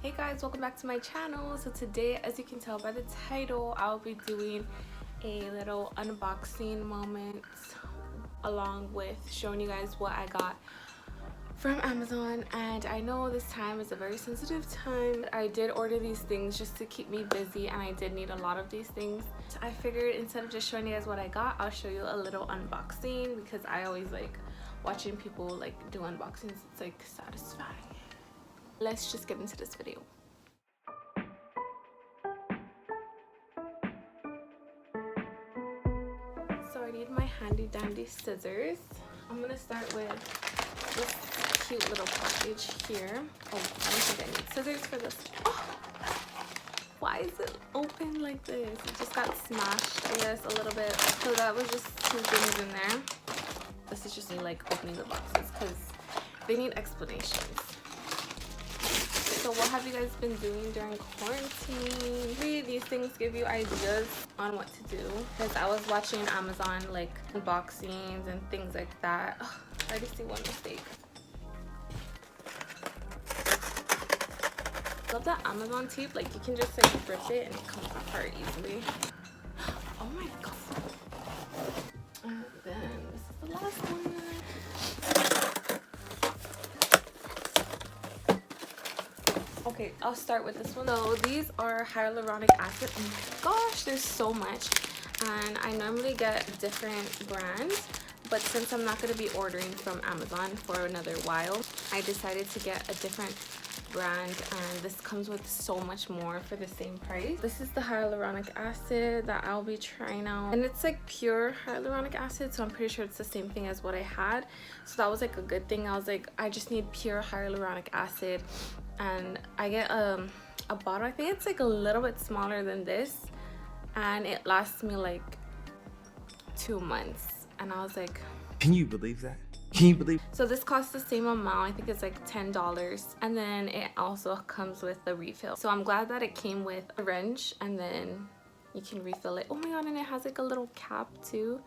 Hey guys, welcome back to my channel. So today, as you can tell by the title, I'll be doing a little unboxing moment along with showing you guys what I got from Amazon. And I know this time is a very sensitive time. I did order these things just to keep me busy, and I did need a lot of these things. So I figured instead of just showing you guys what I got, I'll show you a little unboxing because I always like watching people like do unboxings. It's like satisfying. Let's just get into this video. So I need my handy dandy scissors. I'm gonna start with this cute little package here. Oh, I don't think I need scissors for this. Oh, why is it open like this? It just got smashed, I guess, a little bit. So that was just two things in there. This is just me like opening the boxes because they need explanations. So what have you guys been doing during quarantine? Maybe these things give you ideas on what to do, because I was watching Amazon like unboxings and things like that. Ugh, I already see one mistake. Love that Amazon tape, like you can just like rip it and it comes apart easily. Oh my god. And then this is the last one. Okay, I'll start with this one. So these are hyaluronic acid. Oh my gosh, there's so much. And I normally get different brands, but since I'm not going to be ordering from Amazon for another while, I decided to get a different brand, and this comes with so much more for the same price. This is the hyaluronic acid that I'll be trying out, and it's like pure hyaluronic acid, so I'm pretty sure it's the same thing as what I had. So that was like a good thing. I was like, I just need pure hyaluronic acid, and I get a bottle. I think it's like a little bit smaller than this, and it lasts me like 2 months. And I was like, can you believe that? Can you believe? So this costs the same amount. I think it's like $10, and then it also comes with a refill. So I'm glad that it came with a wrench, and then you can refill it. Oh my god, and it has like a little cap too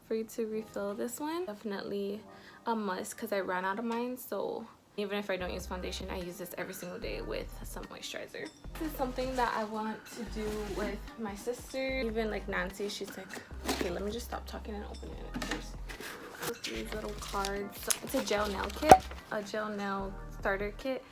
for you to refill this one. Definitely a must because I ran out of mine. So even if I don't use foundation, I use this every single day with some moisturizer. This is something that I want to do with my sister. Even like Nancy, she's like, okay, let me just stop talking and open it first. These little cards. So it's a gel nail kit, a gel nail starter kit.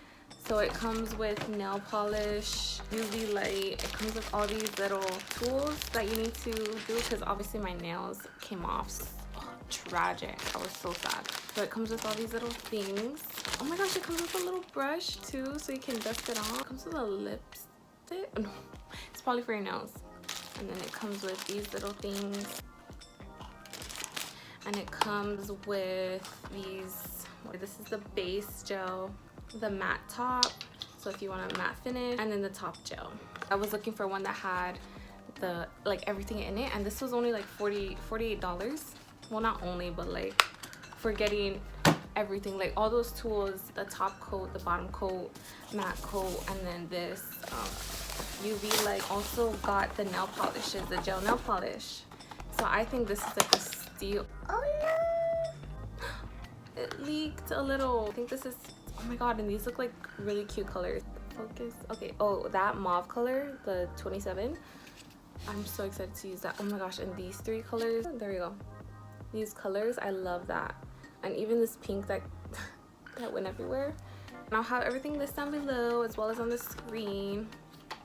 So it comes with nail polish, UV light. It comes with all these little tools that you need to do, because obviously my nails came off. Oh, tragic. I was so sad. So it comes with all these little things. Oh my gosh, it comes with a little brush too, so you can dust it off. It comes with a lipstick. No, it's probably for your nails. And then it comes with these little things. And it comes with these. This is the base gel, the matte top, so if you want a matte finish, and then the top gel. I was looking for one that had the like everything in it, and this was only like $48. Well, not only, but like for getting everything, like all those tools, the top coat, the bottom coat, matte coat, and then this UV light. Also got the nail polishes, the gel nail polish. So I think this is like a steal. Oh no! It leaked a little. I think this is, oh my god, and these look like really cute colors. Focus. Okay, oh, that mauve color, the 27. I'm so excited to use that. Oh my gosh, and these three colors. There we go. These colors, I love that. And even this pink that that went everywhere. And I'll have everything listed down below as well as on the screen,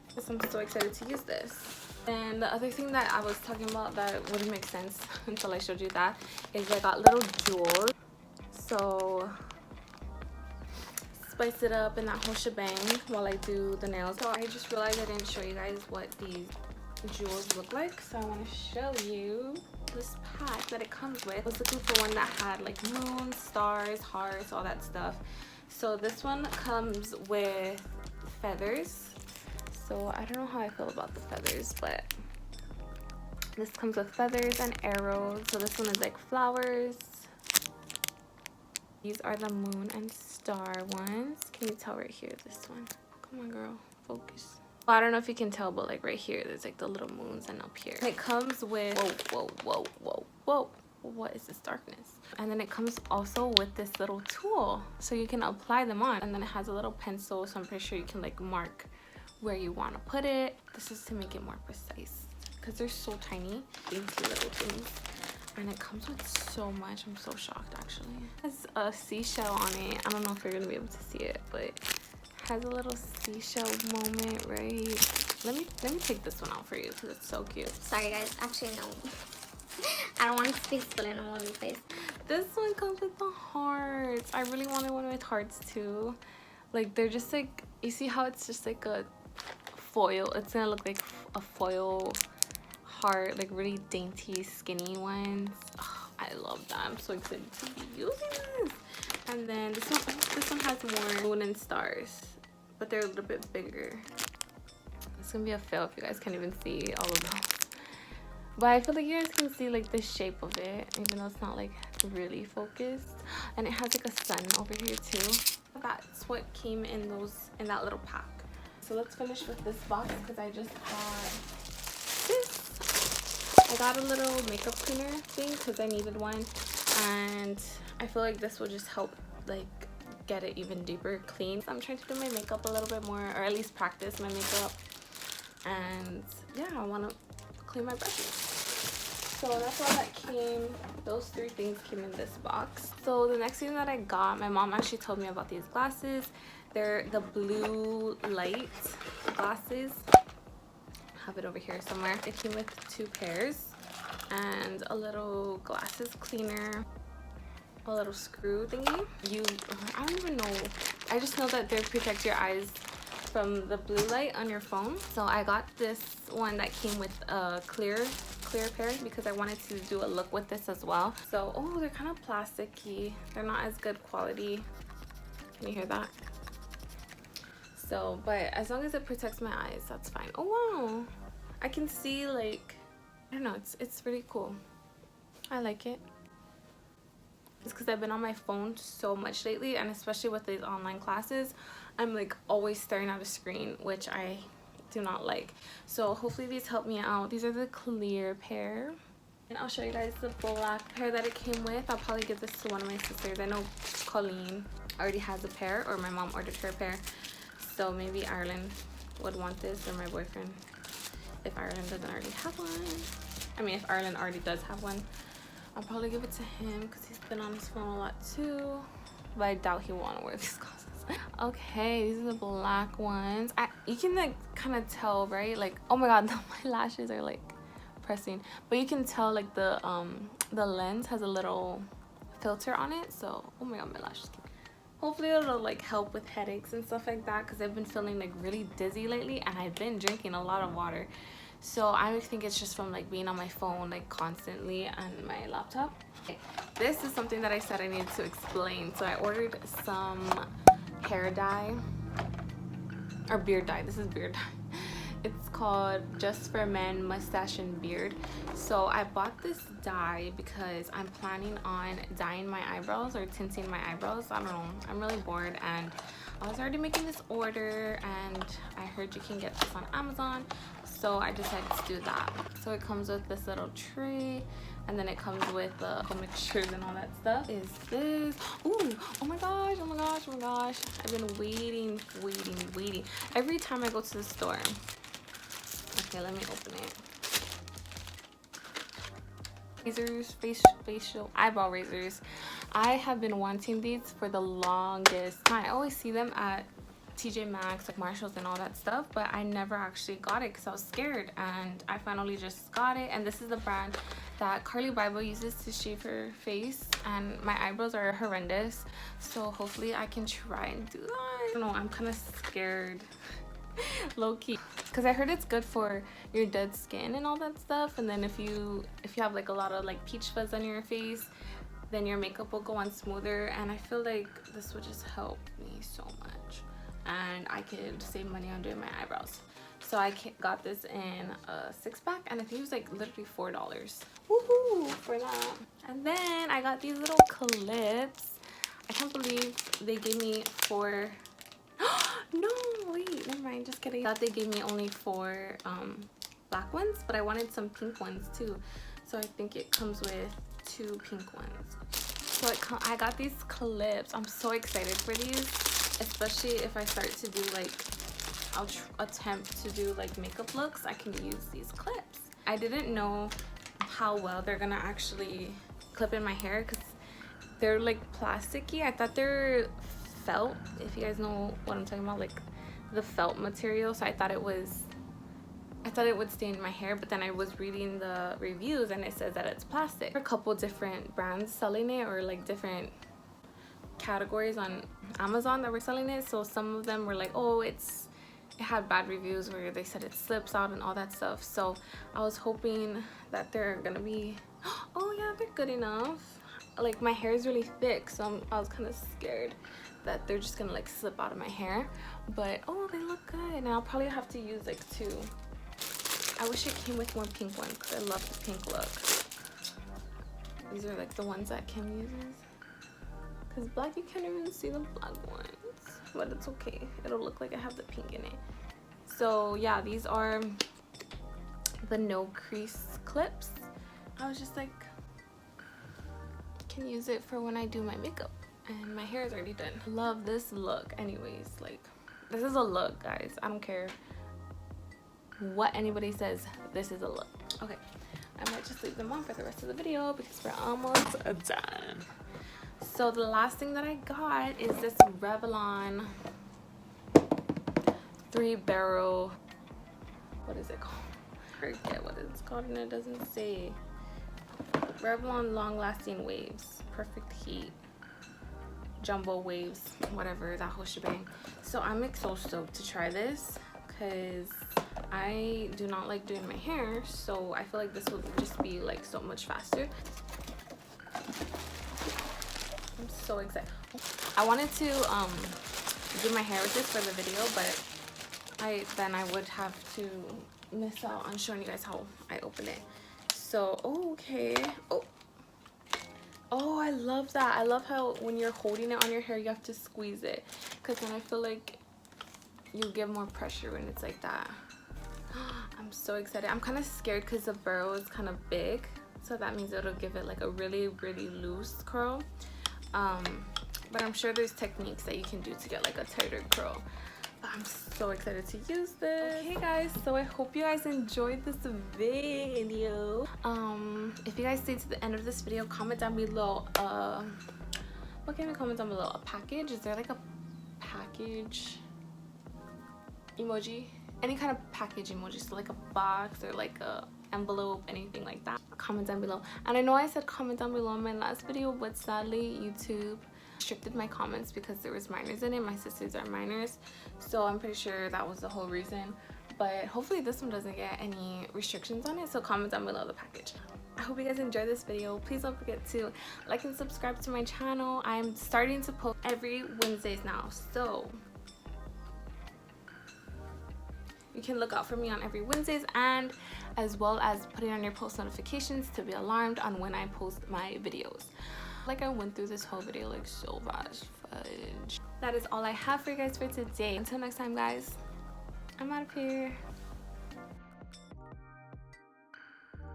because I'm so excited to use this. And the other thing that I was talking about that wouldn't make sense until I showed you that is I got little jewels. So spice it up in that whole shebang while I do the nails. So I just realized I didn't show you guys what these jewels look like, so I want to show you this pack that it comes with. I was looking for one that had like moons, stars, hearts, all that stuff. So this one comes with feathers. So I don't know how I feel about the feathers, but this comes with feathers and arrows. So this one is like flowers. These are the moon and star ones. Can you tell right here, this one? Come on, girl, focus. Well, I don't know if you can tell, but like right here, there's like the little moons, and up here. And it comes with, whoa, whoa, whoa, whoa, whoa. what is this darkness? And then it comes also with this little tool, so you can apply them on. And then it has a little pencil, so I'm pretty sure you can like mark where you want to put it. This is to make it more precise because they're so tiny, dainty little things. And it comes with so much. I'm so shocked actually. It has a seashell on it. I don't know if you're gonna be able to see it, but it has a little seashell moment, right? Let me take this one out for you because it's so cute. Sorry guys, actually no. I don't want it to be spilling all over the place. This one comes with the hearts. I really wanted one with hearts too. Like they're just like, you see how it's just like a foil? It's gonna look like a foil heart, like really dainty, skinny ones. Oh, I love that. I'm so excited to be using this. And then this one has more moon and stars, but they're a little bit bigger. It's gonna be a fail if you guys can't even see all of those. But I feel like you guys can see like the shape of it, even though it's not like really focused. And it has like a sun over here too. That's what came in that little pack. So let's finish with this box because I just got this. I got a little makeup cleaner thing because I needed one, and I feel like this will just help like get it even deeper clean. So I'm trying to do my makeup a little bit more, or at least practice my makeup. And yeah, I want to clean my brushes. So that's all that came. Those 3 things came in this box. So the next thing that I got, my mom actually told me about these glasses. They're the blue light glasses. I have it over here somewhere. It came with 2 pairs and a little glasses cleaner, a little screw thingy. I don't even know. I just know that they protect your eyes from the blue light on your phone. So I got this one that came with a clear pair because I wanted to do a look with this as well. So oh, they're kind of plasticky. They're not as good quality. Can you hear that? So, but as long as it protects my eyes, that's fine. Oh wow, I can see, like, I don't know, it's really cool. I like it. It's because I've been on my phone so much lately, and especially with these online classes, I'm like always staring at a screen, which I do not like. So hopefully these help me out. These are the clear pair, and I'll show you guys the black pair that it came with. I'll probably give this to one of my sisters. I know Colleen already has a pair, or my mom ordered her a pair, so maybe Ireland would want this, or my boyfriend if Ireland doesn't already have one. I mean, if Ireland already does have one, I'll probably give it to him because he's been on his phone a lot too, but I doubt he will want to wear these glasses. Okay, these are the black ones. You can like kind of tell, right? Like, oh my god, my lashes are like pressing, but you can tell like the lens has a little filter on it. So oh my god, my lashes. Hopefully it'll like help with headaches and stuff like that, because I've been feeling like really dizzy lately, and I've been drinking a lot of water. So I think it's just from like being on my phone like constantly and my laptop. Okay. This is something that I said I needed to explain. So I ordered some hair dye, or beard dye. This is beard dye. It's called Just for Men Mustache and Beard. So I bought this dye because I'm planning on dyeing my eyebrows or tinting my eyebrows. I don't know, I'm really bored, and I was already making this order, and I heard you can get this on Amazon, so I decided to do that. So it comes with this little tray, and then it comes with the mixtures and all that stuff. Is this? Ooh, oh my gosh, oh my gosh, oh my gosh. I've been waiting. Every time I go to the store. Okay, let me open it. Razors, facial eyebrow razors. I have been wanting these for the longest time. I always see them at TJ Maxx, like Marshalls and all that stuff, but I never actually got it because I was scared, and I finally just got it. And this is the brand that Carly Bible uses to shave her face, and my eyebrows are horrendous, so hopefully I can try and do that. I don't know, I'm kind of scared. Low-key, because I heard it's good for your dead skin and all that stuff, and then if you have like a lot of like peach fuzz on your face, then your makeup will go on smoother, and I feel like this would just help me so much, and I could save money on doing my eyebrows. So I got this in a 6-pack, and I think it was like literally $4. Woohoo for that. And then I got these little clips. I can't believe they gave me 4. No, wait, never mind, just kidding. I thought they gave me only 4 black ones, but I wanted some pink ones too. So I think it comes with 2 pink ones. So I got these clips. I'm so excited for these, especially if I start to do like, I'll attempt to do like makeup looks, I can use these clips. I didn't know how well they're gonna actually clip in my hair because they're like plasticky. I thought they're felt, if you guys know what I'm talking about, like the felt material. So I thought it would stay in my hair, but then I was reading the reviews and it says that it's plastic. There are a couple different brands selling it, or like different categories on Amazon that were selling it. So some of them were like, oh, it had bad reviews where they said it slips out and all that stuff. So I was hoping that they're gonna be, oh yeah, they're good enough. Like my hair is really thick, so I was kind of scared that they're just gonna like slip out of my hair. But oh, they look good, and I'll probably have to use like 2. I wish it came with more pink ones because I love the pink look. These are like the ones that Kim uses. Because black, you can't even see the black ones. But it's okay. It'll look like I have the pink in it. So yeah, these are the no crease clips. I was just like, can use it for when I do my makeup. And my hair is already done. Love this look anyways. Like, this is a look, guys. I don't care what anybody says, this is a look. Okay, I might just leave them on for the rest of the video because we're almost done. So the last thing that I got is this Revlon 3-barrel, what is it called? I forget what it's called and it doesn't say. Revlon Long Lasting Waves, Perfect Heat, Jumbo Waves, whatever, that whole shebang. So I'm so stoked to try this because I do not like doing my hair, so I feel like this will just be like so much faster. I'm so excited. I wanted to do my hair with this for the video, but then I would have to miss out on showing you guys how I open it. So okay. Oh, I love that. I love how when you're holding it on your hair you have to squeeze it, because then I feel like you get more pressure when it's like that. I'm so excited. I'm kind of scared because the burrow is kind of big, so that means it'll give it like a really loose curl. But I'm sure there's techniques that you can do to get like a tighter curl. But I'm so excited to use this. Okay guys, so I hope you guys enjoyed this video. If you guys stay to the end of this video, comment down below what can you comment down below? A package? Is there like a package emoji? Any kind of package emoji, so like a box or like a envelope, anything like that. Comment down below. And I know I said comment down below in my last video, but sadly YouTube restricted my comments because there was minors in it. My sisters are minors, so I'm pretty sure that was the whole reason. But hopefully this one doesn't get any restrictions on it, so comment down below the package. I hope you guys enjoyed this video. Please don't forget to like and subscribe to my channel. I'm starting to post every Wednesdays now, so you can look out for me on every Wednesdays, and as well as putting on your post notifications to be alarmed on when I post my videos. Like I went through this whole video like so fast. Fudge. That is all I have for you guys for today. Until next time guys, I'm out of here.